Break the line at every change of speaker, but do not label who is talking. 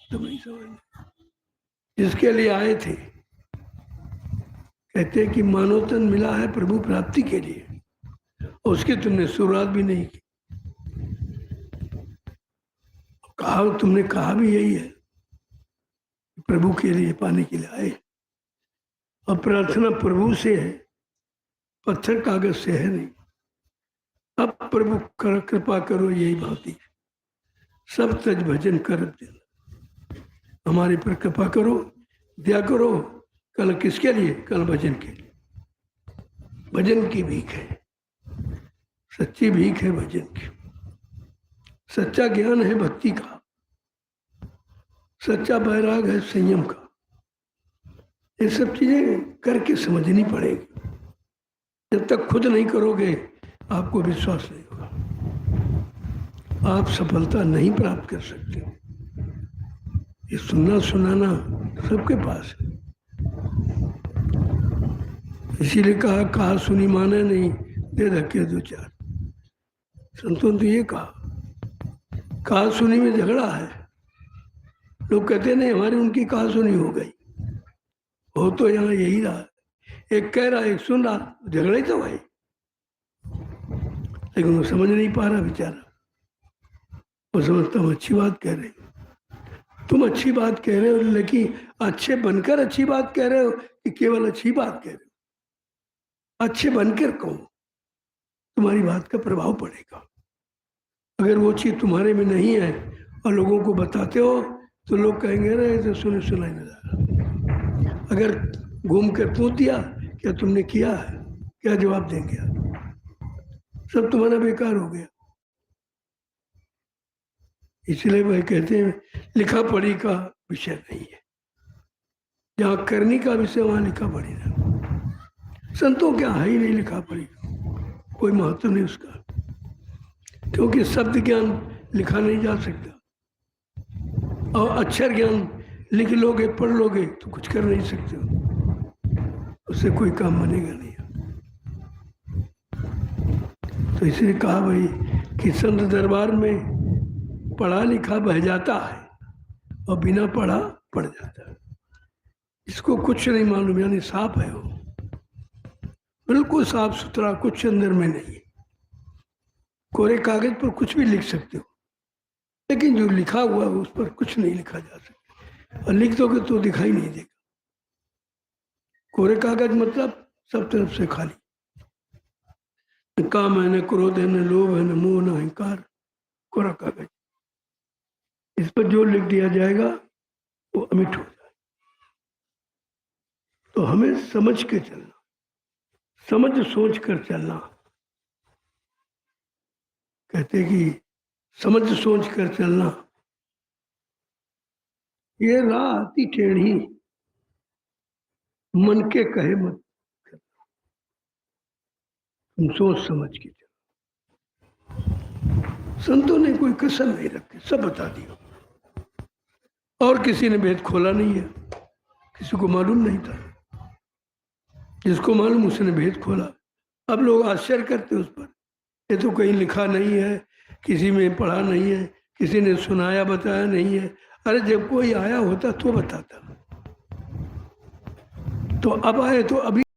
तुम नहीं समझ जिसके लिए आए थे। कहते कि मानव तन मिला है प्रभु प्राप्ति के लिए, उसकी तुमने शुरुआत भी नहीं की। तुमने कहा भी यही है, प्रभु के लिए पाने के लिए आए, और प्रार्थना प्रभु से है, पत्थर कागज से है नहीं। अब प्रभु कृपा करो यही भाती, सब तज भजन कर देना, हमारे पर कृपा करो, दया करो। कल किसके लिए? कल भजन के लिए। भजन की भीख है, सच्ची भीख है भजन की। सच्चा ज्ञान है भक्ति का, सच्चा बैराग है संयम का। ये सब चीजें करके समझनी पड़ेगी। जब तक खुद नहीं करोगे आपको विश्वास नहीं होगा, आप सफलता नहीं प्राप्त कर सकते। ये सुनना सुनाना सबके पास है, इसीलिए कहा सुनी माने नहीं, दे धक्के दो चार। संतों ने तो ये कहा सुनी में झगड़ा है। लोग कहते नहीं हमारी उनकी कहा सुनी हो गई, हो तो यहाँ यही रहा, एक कह रहा एक सुन रहा, झगड़ा ही तो भाई। लेकिन वो समझ नहीं पा रहा बेचारा, वो समझता हूँ अच्छी बात कह रहे हो, तुम अच्छी बात कह रहे हो, लेकिन अच्छे बनकर अच्छी बात कह रहे हो कि केवल अच्छी बात कह रहे हो? अच्छे बनकर कहो, तुम्हारी बात का प्रभाव पड़ेगा। अगर वो चीज तुम्हारे में नहीं है और लोगों को बताते हो तो लोग कहेंगे अरे तो सुने सुनाई नहीं जा रहा। अगर घूम कर पूछ दिया क्या तुमने किया है, क्या जवाब देंगे? सब तुम्हारा बेकार हो गया। इसलिए भाई कहते हैं लिखा पढ़ी का विषय नहीं है, जहाँ करनी का विषय वहां लिखा पढ़ी ना। संतों क्या है ही नहीं लिखा पढ़ी, कोई महत्व नहीं उसका, क्योंकि शब्द ज्ञान लिखा नहीं जा सकता, और अक्षर ज्ञान लिख लोगे पढ़ लोगे तो कुछ कर नहीं सकते हो, उससे कोई काम बनेगा नहीं। तो इसलिए कहा भाई कि संत दरबार में पढ़ा लिखा बह जाता है और बिना पढ़ा पढ़ जाता है। इसको कुछ नहीं मालूम, यानी साफ है, वो बिल्कुल साफ सुथरा, कुछ अंदर में नहीं है। कोरे कागज पर कुछ भी लिख सकते हो, लेकिन जो लिखा हुआ है उस पर कुछ नहीं लिखा जा सकता, और लिख दोगे तो दिखाई नहीं देगा। कोरे कागज मतलब सब तरफ से खाली, न काम है, न क्रोध है, न लोभ है, न मोह, न अहंकार, कोरा कागज। इस पर जो लिख दिया जाएगा वो अमिट हो जाए। तो हमें समझ के चलना, समझ सोच कर चलना। कहते कि समझ सोच कर चलना, ये राह आती टेढ़ी, मन के कहे मत करना, तुम सोच समझ के चलो। संतों ने कोई कसर नहीं रखी, सब बता दिया, और किसी ने भेद खोला नहीं है, किसी को मालूम नहीं था, जिसको मालूम उसने भेद खोला। अब लोग आश्चर्य करते उस पर, ये तो कहीं लिखा नहीं है, किसी में पढ़ा नहीं है, किसी ने सुनाया बताया नहीं है। अरे जब कोई आया होता तो बताता, तो अब आए तो अभी